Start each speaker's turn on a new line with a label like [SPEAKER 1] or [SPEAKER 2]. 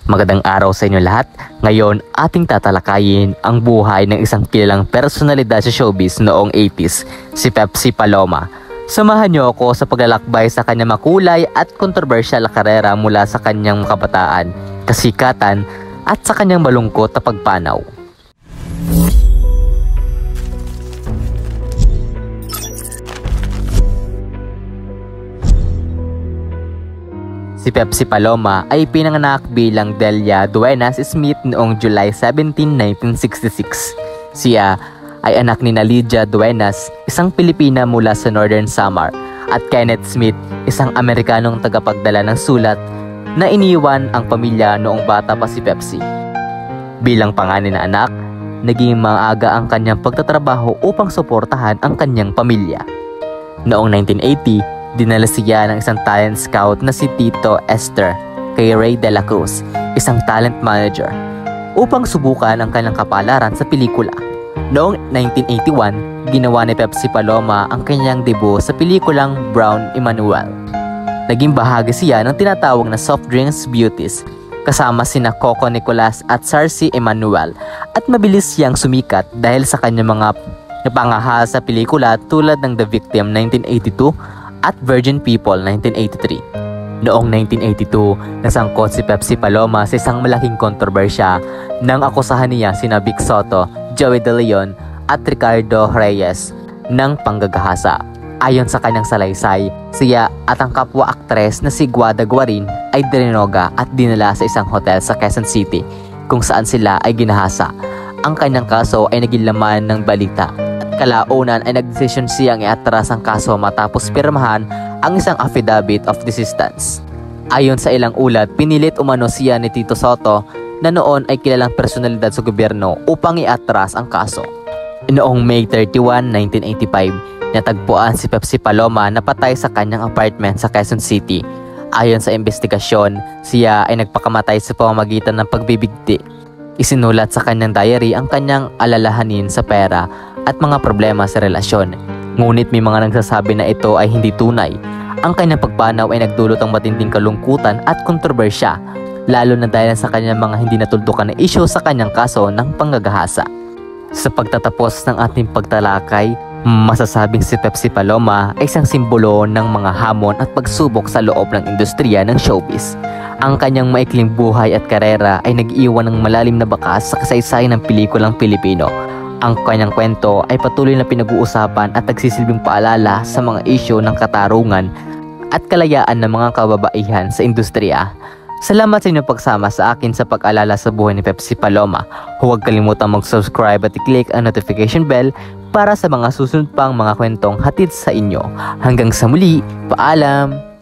[SPEAKER 1] Magandang araw sa inyo lahat. Ngayon, ating tatalakayin ang buhay ng isang kilalang personalidad sa showbiz noong 80s, si Pepsi Paloma. Samahan niyo ako sa paglalakbay sa kanyang makulay at kontrobersyal na karera mula sa kanyang kabataan, kasikatan at sa kanyang malungkot na pagpanaw. Si Pepsi Paloma ay pinanganak bilang Delia Duenas Smith noong July 17, 1966. Siya ay anak ni Lydia Duenas, isang Pilipina mula sa Northern Samar, at Kenneth Smith, isang Amerikanong tagapagdala ng sulat na iniwan ang pamilya noong bata pa si Pepsi. Bilang panganay na anak, naging maaga ang kanyang pagtatrabaho upang suportahan ang kanyang pamilya. Noong 1980, dinala siya ng isang talent scout na si Tito Esther kay Ray De La Cruz, isang talent manager, upang subukan ang kanyang kapalaran sa pelikula. Noong 1981, ginawa ni Pepsi Paloma ang kanyang debut sa pelikulang Brown Emmanuel. Naging bahagi siya ng tinatawag na Soft Drinks Beauties, kasama sina Coco Nicolas at Sarcy Emmanuel, at mabilis siyang sumikat dahil sa kanyang mga napangahas sa pelikula tulad ng The Victim 1982 at Virgin People 1983. Noong 1982, nasangkot si Pepsi Paloma sa isang malaking kontrobersya nang akusahan niya sina Vic Soto, Joey De Leon at Ricardo Reyes ng panggagahasa. Ayon sa kanyang salaysay, siya at ang kapwa aktres na si Guada Guarin ay dininoga at dinala sa isang hotel sa Quezon City kung saan sila ay ginahasa. Ang kanyang kaso ay naging laman ng balita. Kalaunan ay nagdesisyon siyang iatras ang kaso matapos pirmahan ang isang affidavit of desistance. Ayon sa ilang ulat, pinilit umano siya ni Tito Soto na noon ay kilalang personalidad sa gobyerno upang iatras ang kaso. Noong May 31, 1985, natagpuan si Pepsi Paloma na patay sa kanyang apartment sa Quezon City. Ayon sa investigasyon, siya ay nagpakamatay sa pamamagitan ng pagbibigti. Isinulat sa kanyang diary ang kanyang alalahanin sa pera at mga problema sa relasyon. Ngunit may mga nagsasabi na ito ay hindi tunay. Ang kanyang pagpanaw ay nagdulot ng matinding kalungkutan at kontrobersya, lalo na dahil sa kanyang mga hindi natuldukan na isyu sa kanyang kaso ng panggagahasa. Sa pagtatapos ng ating pagtalakay, masasabing si Pepsi Paloma ay isang simbolo ng mga hamon at pagsubok sa loob ng industriya ng showbiz. Ang kanyang maikling buhay at karera ay nag-iwan ng malalim na bakas sa kasaysayan ng pelikulang Pilipino. Ang kanyang kwento ay patuloy na pinag-uusapan at nagsisilbing paalala sa mga isyu ng katarungan at kalayaan ng mga kababaihan sa industriya. Salamat sa inyong pagsama sa akin sa pag-alala sa buhay ni Pepsi Paloma. Huwag kalimutang mag-subscribe at i-click ang notification bell para sa mga susunod pang mga kwentong hatid sa inyo. Hanggang sa muli, paalam!